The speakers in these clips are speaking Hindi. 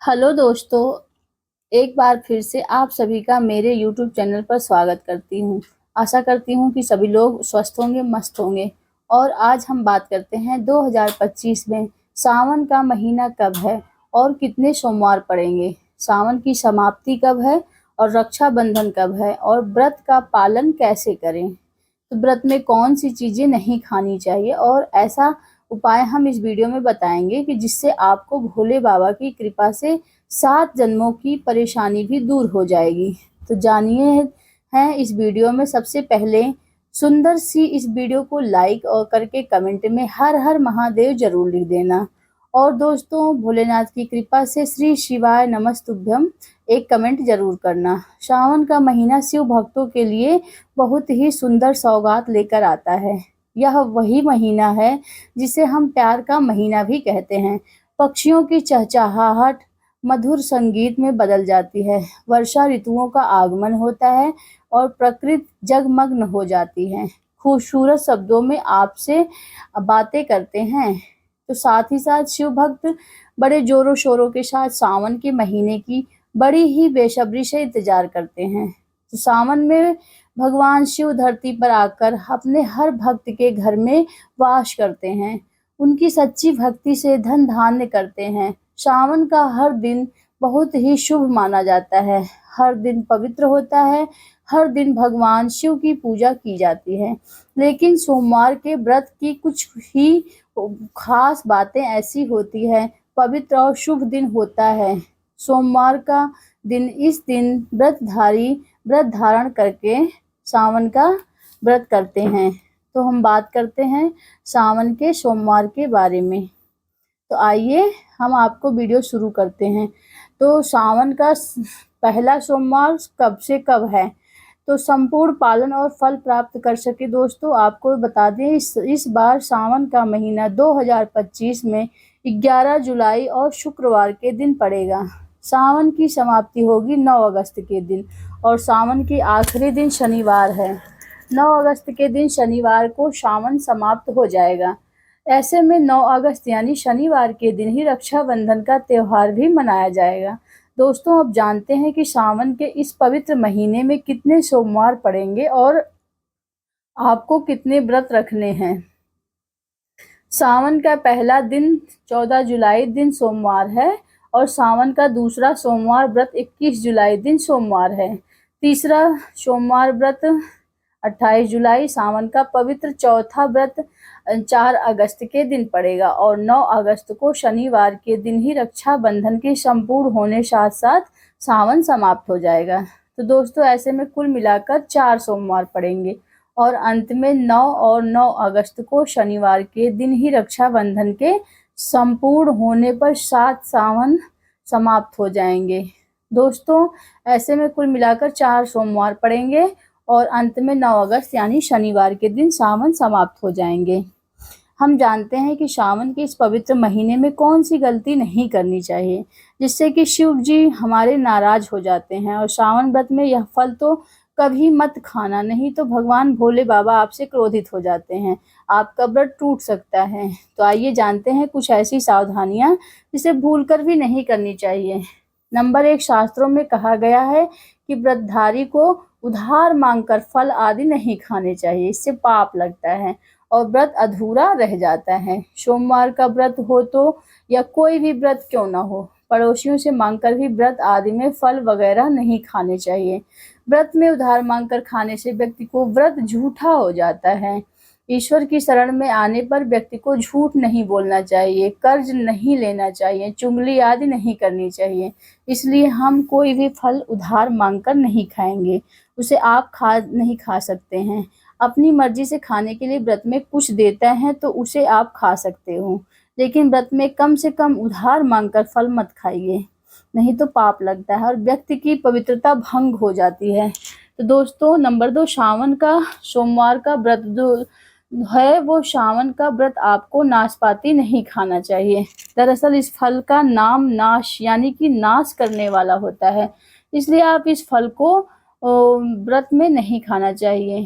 हेलो दोस्तों, एक बार फिर से आप सभी का मेरे यूट्यूब चैनल पर स्वागत करती हूँ। आशा करती हूँ कि सभी लोग स्वस्थ होंगे, मस्त होंगे। और आज हम बात करते हैं 2025 में सावन का महीना कब है और कितने सोमवार पड़ेंगे, सावन की समाप्ति कब है और रक्षाबंधन कब है और व्रत का पालन कैसे करें। तो व्रत में कौन सी चीज़ें नहीं खानी चाहिए और ऐसा उपाय हम इस वीडियो में बताएंगे कि जिससे आपको भोले बाबा की कृपा से 7 जन्मों की परेशानी भी दूर हो जाएगी। तो जानिए हैं इस वीडियो में। सबसे पहले सुंदर सी इस वीडियो को लाइक और करके कमेंट में हर हर महादेव जरूर लिख देना। और दोस्तों, भोलेनाथ की कृपा से श्री शिवाय नमस्तुभ्यम एक कमेंट जरूर करना। सावन का महीना शिव भक्तों के लिए बहुत ही सुंदर सौगात लेकर आता है। यह वही महीना है जिसे हम प्यार का महीना भी कहते हैं। पक्षियों की चहचहाहट मधुर संगीत में बदल जाती है, वर्षा ऋतुओं का आगमन होता है और प्रकृति जगमग्न हो जाती है। खूबसूरत शब्दों में आपसे बातें करते हैं। तो साथ ही साथ शिव भक्त बड़े जोरों शोरों के साथ सावन के महीने की बड़ी ही बेसब्री से इंतजार करते हैं। तो सावन में भगवान शिव धरती पर आकर अपने हर भक्त के घर में वास करते हैं। उनकी सच्ची भक्ति से धन धान्य करते हैं। सावन का हर दिन बहुत ही शुभ माना जाता है। हर दिन पवित्र होता है। हर दिन भगवान शिव की पूजा की जाती है। लेकिन सोमवार के व्रत की कुछ ही खास बातें ऐसी होती है। पवित्र और शुभ दिन होता है सोमवार का दिन। इस दिन व्रत धारण करके सावन का व्रत करते हैं। तो हम बात करते हैं सावन के सोमवार के बारे में। तो आइए हम आपको वीडियो शुरू करते हैं। तो सावन का पहला सोमवार कब से कब है, तो संपूर्ण पालन और फल प्राप्त कर सके दोस्तों आपको बता दें, इस बार सावन का महीना 2025 में 11 जुलाई और शुक्रवार के दिन पड़ेगा। सावन की समाप्ति होगी 9 अगस्त के दिन और सावन की आखिरी दिन शनिवार है। 9 अगस्त के दिन शनिवार को सावन समाप्त हो जाएगा। ऐसे में 9 अगस्त यानी शनिवार के दिन ही रक्षाबंधन का त्यौहार भी मनाया जाएगा। दोस्तों, अब जानते हैं कि सावन के इस पवित्र महीने में कितने सोमवार पड़ेंगे और आपको कितने व्रत रखने हैं। सावन का पहला दिन 14 जुलाई दिन सोमवार है और सावन का दूसरा सोमवार व्रत 21 जुलाई दिन सोमवार है। तीसरा सोमवार व्रत 28 जुलाई, सावन का पवित्र चौथा व्रत 4 अगस्त के दिन पड़ेगा और 9 अगस्त को शनिवार के दिन ही रक्षाबंधन के संपूर्ण होने साथ साथ सावन समाप्त हो जाएगा। तो दोस्तों, ऐसे में कुल मिलाकर 4 सोमवार पड़ेंगे और अंत में 9 और 9 अगस्त को शनिवार के दिन ही रक्षाबंधन के संपूर्ण होने पर 7 सावन समाप्त हो जाएंगे। दोस्तों, ऐसे में कुल मिलाकर 4 सोमवार पड़ेंगे और अंत में 9 अगस्त यानी शनिवार के दिन सावन समाप्त हो जाएंगे। हम जानते हैं कि सावन के इस पवित्र महीने में कौन सी गलती नहीं करनी चाहिए जिससे कि शिव जी हमारे नाराज हो जाते हैं। और सावन व्रत में यह फल तो कभी मत खाना, नहीं तो भगवान भोले बाबा आपसे क्रोधित हो जाते हैं, आपका व्रत टूट सकता है। तो आइए जानते हैं कुछ ऐसी सावधानियां जिसे भूलकर भी नहीं करनी चाहिए। नंबर 1, शास्त्रों में कहा गया है कि व्रतधारी को उधार मांगकर फल आदि नहीं खाने चाहिए, इससे पाप लगता है और व्रत अधूरा रह जाता है। सोमवार का व्रत हो तो या कोई भी व्रत क्यों ना हो, पड़ोसियों से मांगकर भी व्रत आदि में फल वगैरह नहीं खाने चाहिए। व्रत में उधार मांगकर खाने से व्यक्ति को व्रत झूठा हो जाता है। ईश्वर की शरण में आने पर व्यक्ति को झूठ नहीं बोलना चाहिए, कर्ज नहीं लेना चाहिए, चुगली आदि नहीं करनी चाहिए। इसलिए हम कोई भी फल उधार मांगकर नहीं खाएंगे, उसे आप नहीं खा सकते हैं। अपनी मर्जी से खाने के लिए व्रत में कुछ देता है तो उसे आप खा सकते हो, लेकिन व्रत में कम से कम उधार मांगकर फल मत खाइए, नहीं तो पाप लगता है और व्यक्ति की पवित्रता भंग हो जाती है। तो दोस्तों, नंबर 2, सावन का सोमवार का व्रत जो है वो सावन का व्रत आपको नाशपाती नहीं खाना चाहिए। दरअसल इस फल का नाम नाश यानी कि नाश करने वाला होता है, इसलिए आप इस फल को व्रत में नहीं खाना चाहिए।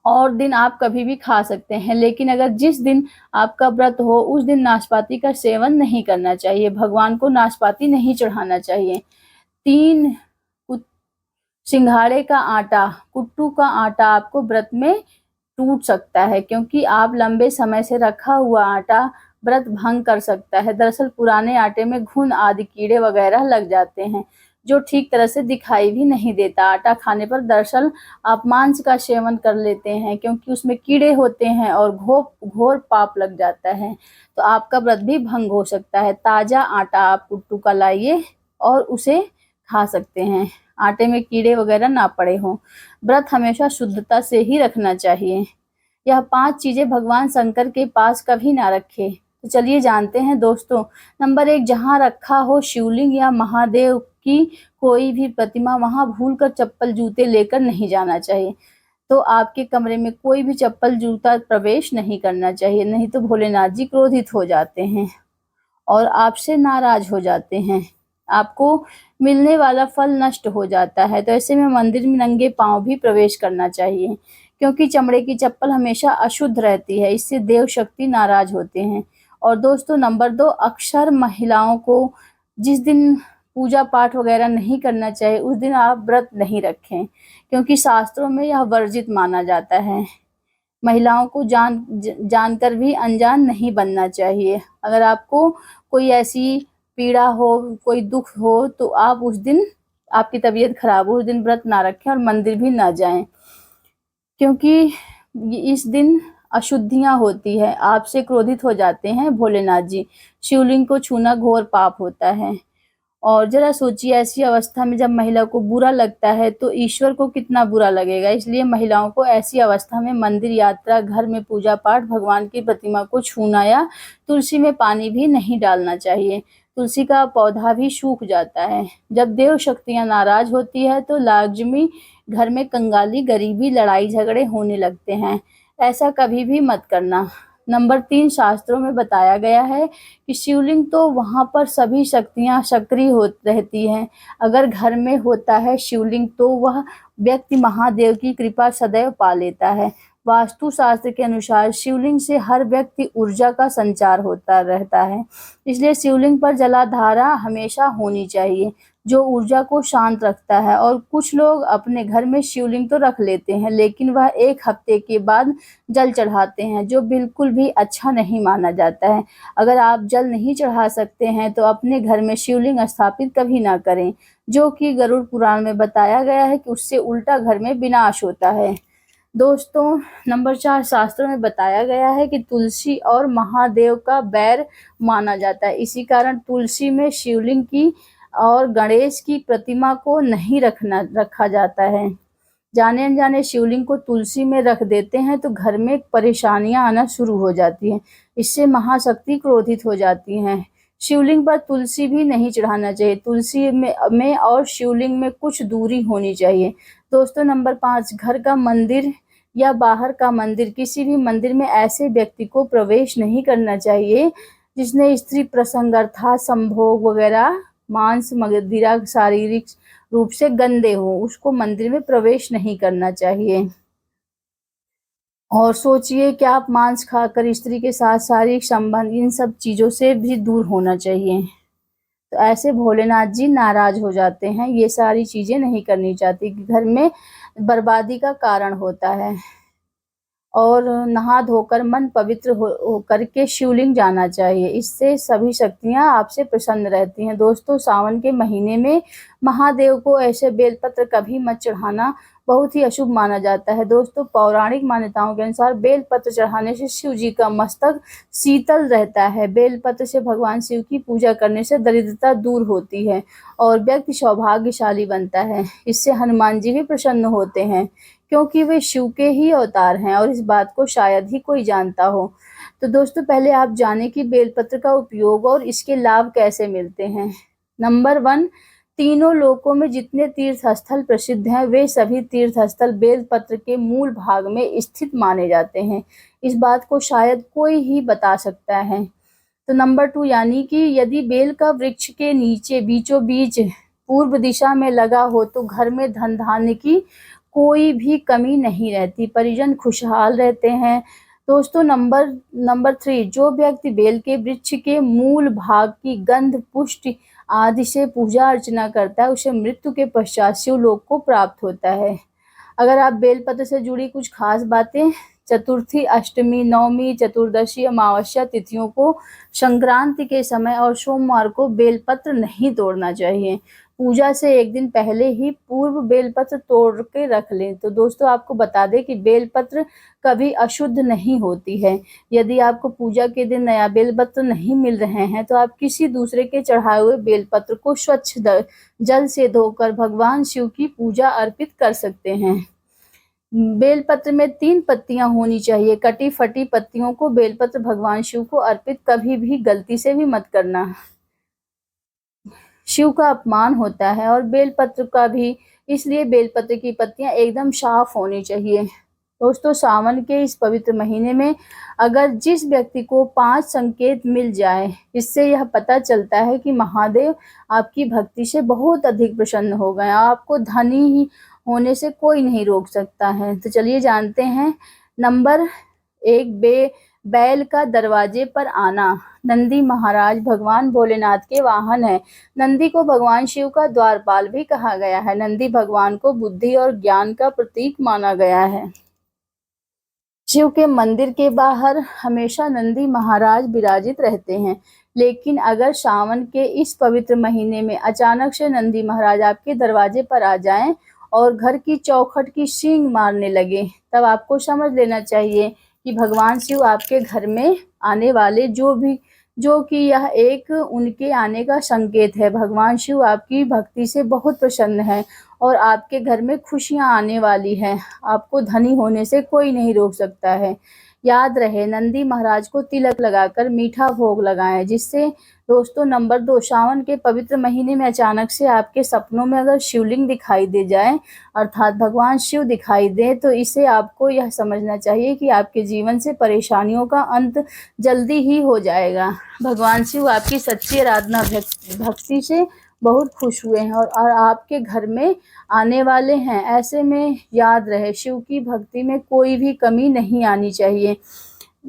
और दिन आप कभी भी खा सकते हैं, लेकिन अगर जिस दिन आपका व्रत हो उस दिन नाशपाती का सेवन नहीं करना चाहिए। भगवान को नाशपाती नहीं चढ़ाना चाहिए। 3 सिंघाड़े का आटा, कुट्टू का आटा आपको व्रत में टूट सकता है, क्योंकि आप लंबे समय से रखा हुआ आटा व्रत भंग कर सकता है। दरअसल पुराने आटे में घुन आदि कीड़े वगैरह लग जाते हैं, जो ठीक तरह से दिखाई भी नहीं देता। आटा खाने पर दरअसल आप मांस का सेवन कर लेते हैं, क्योंकि उसमें कीड़े होते हैं और घोर पाप लग जाता है, तो आपका व्रत भी भंग हो सकता है। ताज़ा आटा आप कुट्टू का लाइए और उसे खा सकते हैं, आटे में कीड़े वगैरह ना पड़े हों। व्रत हमेशा शुद्धता से ही रखना चाहिए। यह 5 चीजें भगवान शंकर के पास कभी ना रखे। तो चलिए जानते हैं दोस्तों। नंबर 1, जहाँ रखा हो शिवलिंग या महादेव की कोई भी प्रतिमा, वहां भूलकर चप्पल जूते लेकर नहीं जाना चाहिए। तो आपके कमरे में कोई भी चप्पल जूता प्रवेश नहीं करना चाहिए, नहीं तो भोलेनाथ जी क्रोधित हो जाते हैं और आपसे नाराज हो जाते हैं। आपको मिलने वाला फल नष्ट हो जाता है। तो ऐसे में मंदिर में नंगे पांव भी प्रवेश करना चाहिए, क्योंकि चमड़े की चप्पल हमेशा अशुद्ध रहती है, इससे देव शक्ति नाराज होते हैं। और दोस्तों नंबर 2, अक्सर महिलाओं को जिस दिन पूजा पाठ वगैरह नहीं करना चाहिए उस दिन आप व्रत नहीं रखें, क्योंकि शास्त्रों में यह वर्जित माना जाता है। महिलाओं को जानकर भी अनजान नहीं बनना चाहिए। अगर आपको कोई ऐसी पीड़ा हो, कोई दुख हो, तो आप उस दिन, आपकी तबीयत खराब हो, उस दिन व्रत ना रखें और मंदिर भी ना जाएं, क्योंकि इस दिन अशुद्धियां होती है। आपसे क्रोधित हो जाते हैं भोलेनाथ जी। शिवलिंग को छूना घोर पाप होता है। और जरा सोचिए, ऐसी अवस्था में जब महिला को बुरा लगता है तो ईश्वर को कितना बुरा लगेगा। इसलिए महिलाओं को ऐसी अवस्था में मंदिर यात्रा, घर में पूजा पाठ, भगवान की प्रतिमा को छूना या तुलसी में पानी भी नहीं डालना चाहिए। तुलसी का पौधा भी सूख जाता है। जब देव शक्तियां नाराज होती है तो लाजमी घर में कंगाली, गरीबी, लड़ाई झगड़े होने लगते हैं। ऐसा कभी भी मत करना। नंबर 3, शास्त्रों में बताया गया है कि शिवलिंग तो वहाँ पर सभी शक्तियाँ सक्रिय हो रहती हैं। अगर घर में होता है शिवलिंग तो वह व्यक्ति महादेव की कृपा सदैव पा लेता है। वास्तु शास्त्र के अनुसार शिवलिंग से हर व्यक्ति ऊर्जा का संचार होता रहता है, इसलिए शिवलिंग पर जलाधारा हमेशा होनी चाहिए, जो ऊर्जा को शांत रखता है। और कुछ लोग अपने घर में शिवलिंग तो रख लेते हैं, लेकिन वह 1 हफ्ते के बाद जल चढ़ाते हैं, जो बिल्कुल भी अच्छा नहीं माना जाता है। अगर आप जल नहीं चढ़ा सकते हैं तो अपने घर में शिवलिंग स्थापित कभी ना करें, जो कि गरुड़ पुराण में बताया गया है कि उससे उल्टा घर में विनाश होता है। दोस्तों नंबर 4, शास्त्रों में बताया गया है कि तुलसी और महादेव का बैर माना जाता है। इसी कारण तुलसी में शिवलिंग की और गणेश की प्रतिमा को नहीं रखा जाता है। जाने अनजाने शिवलिंग को तुलसी में रख देते हैं तो घर में परेशानियां आना शुरू हो जाती हैं। इससे महाशक्ति क्रोधित हो जाती हैं। शिवलिंग पर तुलसी भी नहीं चढ़ाना चाहिए। तुलसी में और शिवलिंग में कुछ दूरी होनी चाहिए। दोस्तों नंबर 5, घर का मंदिर या बाहर का मंदिर, किसी भी मंदिर में ऐसे व्यक्ति को प्रवेश नहीं करना चाहिए जिसने स्त्री प्रसंग अर्थात संभोग वगैरह, मांस मदिरा शारीरिक रूप से गंदे हो, उसको मंदिर में प्रवेश नहीं करना चाहिए। और सोचिए कि आप मांस खाकर स्त्री के साथ शारीरिक संबंध, इन सब चीजों से भी दूर होना चाहिए। तो ऐसे भोलेनाथ जी नाराज हो जाते हैं। ये सारी चीजें नहीं करनी चाहती, घर में बर्बादी का कारण होता है। और नहा धोकर मन पवित्र हो करके शिवलिंग जाना चाहिए, इससे सभी शक्तियां आपसे प्रसन्न रहती हैं। दोस्तों सावन के महीने में महादेव को ऐसे बेलपत्र कभी मत चढ़ाना, बहुत ही अशुभ माना जाता है। दोस्तों पौराणिक मान्यताओं के अनुसार बेलपत्र चढ़ाने से शिव जी का मस्तक शीतल रहता है। बेलपत्र से भगवान शिव की पूजा करने से दरिद्रता दूर होती है और व्यक्ति सौभाग्यशाली बनता है। इससे हनुमान जी भी प्रसन्न होते हैं, क्योंकि वे शिव के ही अवतार हैं और इस बात को शायद ही कोई जानता हो। तो दोस्तों पहले आप जानें कि बेलपत्र का उपयोग और इसके लाभ कैसे मिलते हैं। नंबर 1, तीनों लोकों में जितने तीर्थ स्थल प्रसिद्ध हैं वे सभी तीर्थ स्थल बेलपत्र के मूल भाग में स्थित माने जाते हैं। इस बात को शायद कोई ही बता सकता है। तो नंबर 2, यानी कि यदि बेल का वृक्ष के नीचे बीचों बीच पूर्व दिशा में लगा हो तो घर में धन धान्य की कोई भी कमी नहीं रहती, परिजन खुशहाल रहते हैं। दोस्तों नंबर 3, जो व्यक्ति बेल के वृक्ष के मूल भाग की गंध पुष्टि आदि से पूजा अर्चना करता है, उसे मृत्यु के पश्चात शिवलोक को प्राप्त होता है। अगर आप बेलपत्र से जुड़ी कुछ खास बातें, चतुर्थी, अष्टमी, नवमी, चतुर्दशी, अमावस्या तिथियों को, संक्रांति के समय और सोमवार को बेलपत्र नहीं तोड़ना चाहिए। पूजा से एक दिन पहले ही पूर्व बेलपत्र तोड़ के रख लें। तो दोस्तों आपको बता दें कि बेलपत्र कभी अशुद्ध नहीं होती है। यदि आपको पूजा के दिन नया बेलपत्र नहीं मिल रहे हैं तो आप किसी दूसरे के चढ़ाए हुए बेलपत्र को स्वच्छ जल से धोकर भगवान शिव की पूजा अर्पित कर सकते हैं। बेलपत्र में 3 पत्तियां होनी चाहिए। कटी फटी पत्तियों को बेलपत्र भगवान शिव को अर्पित कभी भी गलती से भी मत करना, शिव का अपमान होता है। और बेलपत्र का भी इसलिए बेलपत्र की पत्तियां एकदम साफ होनी चाहिए। दोस्तों सावन के इस पवित्र महीने में अगर जिस व्यक्ति को 5 संकेत मिल जाए, इससे यह पता चलता है कि महादेव आपकी भक्ति से बहुत अधिक प्रसन्न हो गए। आपको धनी ही होने से कोई नहीं रोक सकता है। तो चलिए जानते हैं। नंबर 1, बैल का दरवाजे पर आना। नंदी महाराज भगवान भोलेनाथ के वाहन है। नंदी को भगवान शिव का द्वारपाल भी कहा गया है। नंदी भगवान को बुद्धि और ज्ञान का प्रतीक माना गया है। शिव के मंदिर के बाहर हमेशा नंदी महाराज विराजित रहते हैं। लेकिन अगर सावन के इस पवित्र महीने में अचानक से नंदी महाराज आपके दरवाजे पर आ जाएं और घर की चौखट की सींग मारने लगे, तब आपको समझ लेना चाहिए कि भगवान शिव आपके घर में आने वाले जो कि यह एक उनके आने का संकेत है। भगवान शिव आपकी भक्ति से बहुत प्रसन्न है और आपके घर में खुशियां आने वाली हैं। आपको धनी होने से कोई नहीं रोक सकता है। याद रहे, नंदी महाराज को तिलक लगाकर मीठा भोग लगाएं। जिससे दोस्तों नंबर 2, सावन के पवित्र महीने में अचानक से आपके सपनों में अगर शिवलिंग दिखाई दे जाए, अर्थात भगवान शिव दिखाई दे, तो इसे आपको यह समझना चाहिए कि आपके जीवन से परेशानियों का अंत जल्दी ही हो जाएगा। भगवान शिव आपकी सच्ची आराधना भक्ति से बहुत खुश हुए हैं और आपके घर में आने वाले हैं। ऐसे में याद रहे, शिव की भक्ति में कोई भी कमी नहीं आनी चाहिए।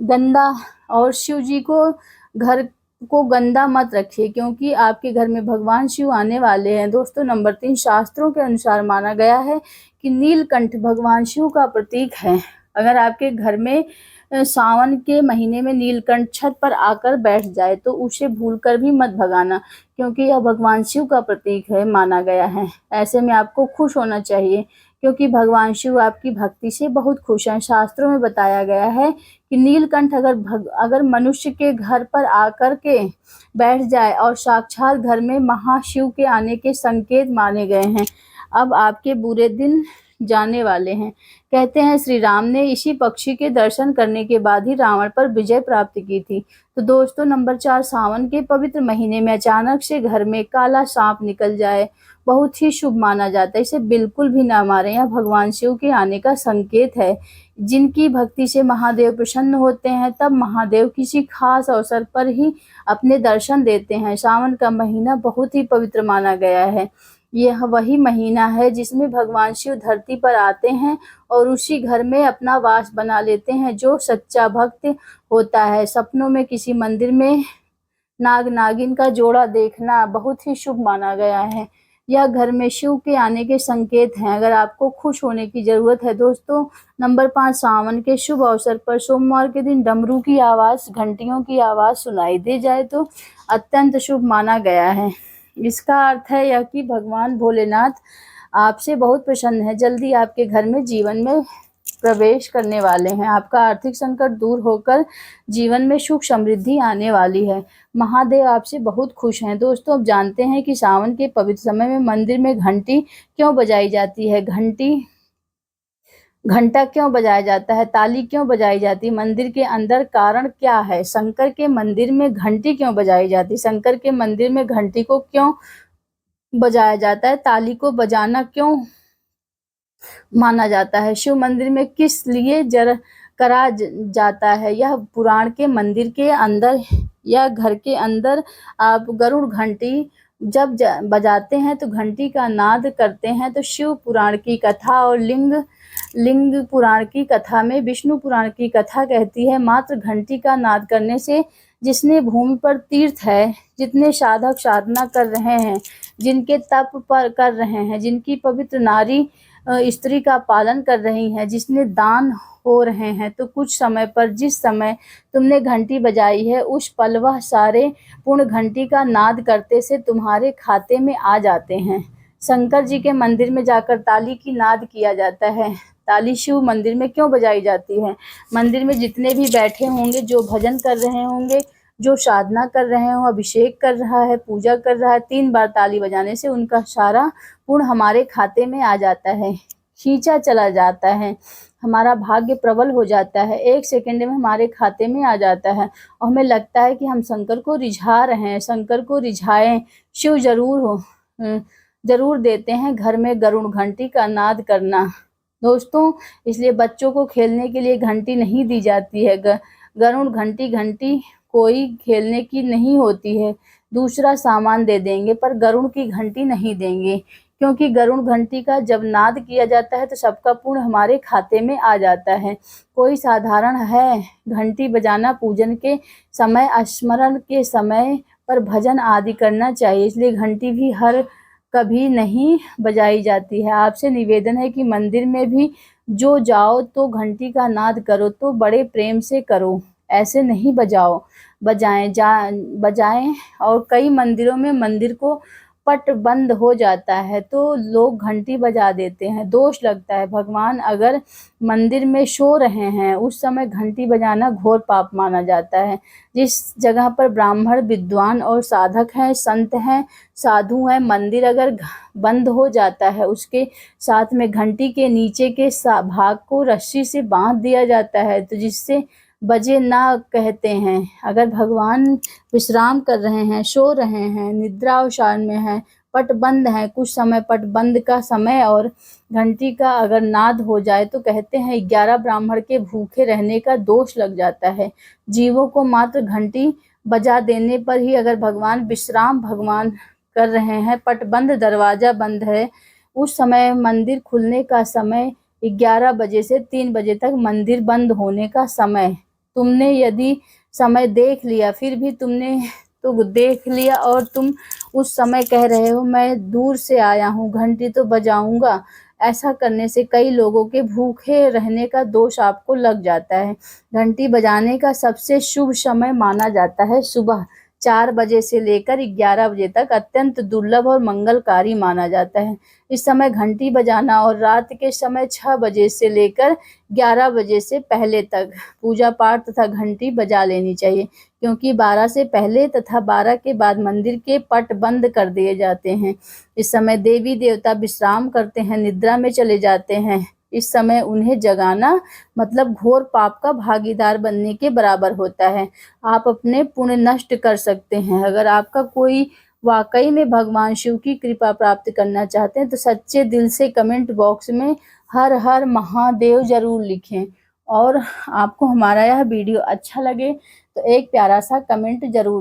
गंदा और शिव जी को घर को गंदा मत रखिए, क्योंकि आपके घर में भगवान शिव आने वाले हैं। दोस्तों नंबर 3, शास्त्रों के अनुसार माना गया है कि नीलकंठ भगवान शिव का प्रतीक है। अगर आपके घर में सावन के महीने में नीलकंठ छत पर आकर बैठ जाए तो उसे भूलकर भी मत भगाना, क्योंकि यह भगवान शिव का प्रतीक है माना गया है। ऐसे में आपको खुश होना चाहिए, क्योंकि भगवान शिव आपकी भक्ति से बहुत खुश हैं। शास्त्रों में बताया गया है कि नीलकंठ अगर मनुष्य के घर पर आकर के बैठ जाए और साक्षात घर में महाशिव के आने के संकेत माने गए हैं। अब आपके बुरे दिन जाने वाले हैं। कहते हैं श्री राम ने इसी पक्षी के दर्शन करने के बाद ही रावण पर विजय प्राप्त की थी। तो दोस्तों नंबर 4, सावन के पवित्र महीने में अचानक से घर में काला सांप निकल जाए, बहुत ही शुभ माना जाता है। इसे बिल्कुल भी ना मारें, यह भगवान शिव के आने का संकेत है। जिनकी भक्ति से महादेव प्रसन्न होते हैं, तब महादेव किसी खास अवसर पर ही अपने दर्शन देते हैं। सावन का महीना बहुत ही पवित्र माना गया है। यह वही महीना है जिसमें भगवान शिव धरती पर आते हैं और उसी घर में अपना वास बना लेते हैं। जो सच्चा भक्त होता है, सपनों में किसी मंदिर में नाग नागिन का जोड़ा देखना बहुत ही शुभ माना गया है। यह घर में शिव के आने के संकेत हैं। अगर आपको खुश होने की जरूरत है दोस्तों, नंबर 5, सावन के शुभ अवसर पर सोमवार के दिन डमरू की आवाज, घंटियों की आवाज सुनाई दे जाए तो अत्यंत शुभ माना गया है। इसका अर्थ है यह कि भगवान भोलेनाथ आपसे बहुत प्रसन्न है, जल्दी आपके घर में जीवन में प्रवेश करने वाले हैं। आपका आर्थिक संकट दूर होकर जीवन में सुख समृद्धि आने वाली है। महादेव आपसे बहुत खुश हैं। दोस्तों अब जानते हैं कि सावन के पवित्र समय में मंदिर में घंटी क्यों बजाई जाती है। घंटा क्यों बजाया जाता है, ताली क्यों बजाई जाती है, मंदिर के अंदर कारण क्या है, शंकर के मंदिर में घंटी क्यों बजाई जाती है, शंकर के मंदिर में घंटी को क्यों बजाया जाता है, ताली को बजाना क्यों माना जाता है, शिव मंदिर में किस लिए करा जाता है। यह पुराण के मंदिर के अंदर या घर के अंदर आप गरुड़ घंटी जब बजाते हैं तो घंटी का नाद करते हैं तो शिव पुराण की कथा और लिंग पुराण की कथा में विष्णु पुराण की कथा कहती है, मात्र घंटी का नाद करने से जिसने भूमि पर तीर्थ है, जितने साधक साधना कर रहे हैं, जिनके तप पर कर रहे हैं, जिनकी पवित्र नारी स्त्री का पालन कर रही हैं, जिसने दान हो रहे हैं, तो कुछ समय पर जिस समय तुमने घंटी बजाई है उस पल वह सारे पुण्य घंटी का नाद करते से तुम्हारे खाते में आ जाते हैं। शंकर जी के मंदिर में जाकर ताली की नाद किया जाता है। ताली शिव मंदिर में क्यों बजाई जाती है? मंदिर में जितने भी बैठे होंगे, जो भजन कर रहे होंगे, जो साधना कर रहे हो, अभिषेक कर रहा है, पूजा कर रहा है, 3 बार ताली बजाने से उनका सारा पुण्य हमारे खाते में आ जाता है, खींचा चला जाता है, हमारा भाग्य प्रबल हो जाता है, 1 सेकंड में हमारे खाते में आ जाता है और हमें लगता है कि हम शंकर को रिझा रहे हैं। शंकर को रिझाएं, शिव जरूर देते हैं घर में गरुड़ घंटी का नाद करना। दोस्तों, इसलिए बच्चों को खेलने के लिए घंटी नहीं दी जाती है। गरुड़ घंटी कोई खेलने की नहीं होती है, दूसरा सामान दे देंगे, पर गरुड़ की घंटी नहीं देंगे, क्योंकि गरुड़ घंटी का जब नाद किया जाता है तो सबका पुण्य हमारे खाते में आ जाता है। कोई साधारण है घंटी बजाना पूजन के समय, स्मरण के समय पर भजन आदि करना चाहिए, इसलिए घंटी भी हर कभी नहीं बजाई जाती है। आपसे निवेदन है कि मंदिर में भी जो जाओ तो घंटी का नाद करो तो बड़े प्रेम से करो, ऐसे नहीं बजाएं। और कई मंदिरों में मंदिर को पट बंद हो जाता है तो लोग घंटी बजा देते हैं, दोष लगता है। भगवान अगर मंदिर में सो रहे हैं उस समय घंटी बजाना घोर पाप माना जाता है। जिस जगह पर ब्राह्मण विद्वान और साधक हैं, संत हैं, साधु हैं, मंदिर अगर बंद हो जाता है उसके साथ में घंटी के नीचे के भाग को रस्सी से बांध दिया जाता है, तो जिससे बजे ना कहते हैं। अगर भगवान विश्राम कर रहे हैं, सो रहे हैं, निद्रा अवसान में हैं, पट बंद है, कुछ समय पट बंद का समय और घंटी का अगर नाद हो जाए तो कहते हैं 11 ब्राह्मण के भूखे रहने का दोष लग जाता है। जीवों को मात्र घंटी बजा देने पर ही अगर भगवान कर रहे हैं, पट बंद, दरवाजा बंद है, उस समय मंदिर खुलने का समय 11 बजे से 3 बजे तक मंदिर बंद होने का समय। तुमने यदि समय देख लिया, फिर भी तुमने तो देख लिया और तुम उस समय कह रहे हो मैं दूर से आया हूँ, घंटी तो बजाऊंगा, ऐसा करने से कई लोगों के भूखे रहने का दोष आपको लग जाता है। घंटी बजाने का सबसे शुभ समय माना जाता है सुबह 4 बजे से लेकर 11 बजे तक, अत्यंत दुर्लभ और मंगलकारी माना जाता है। इस समय घंटी बजाना और रात के समय 6 बजे से लेकर 11 बजे से पहले तक पूजा पाठ तथा घंटी बजा लेनी चाहिए, क्योंकि 12 से पहले तथा 12 के बाद मंदिर के पट बंद कर दिए जाते हैं। इस समय देवी देवता विश्राम करते हैं, निद्रा में चले जाते हैं। इस समय उन्हें जगाना मतलब घोर पाप का भागीदार बनने के बराबर होता है। आप अपने पुण्य नष्ट कर सकते हैं। अगर आपका कोई वाकई में भगवान शिव की कृपा प्राप्त करना चाहते हैं तो सच्चे दिल से कमेंट बॉक्स में हर हर महादेव जरूर लिखें। और आपको हमारा यह वीडियो अच्छा लगे तो एक प्यारा सा कमेंट जरूर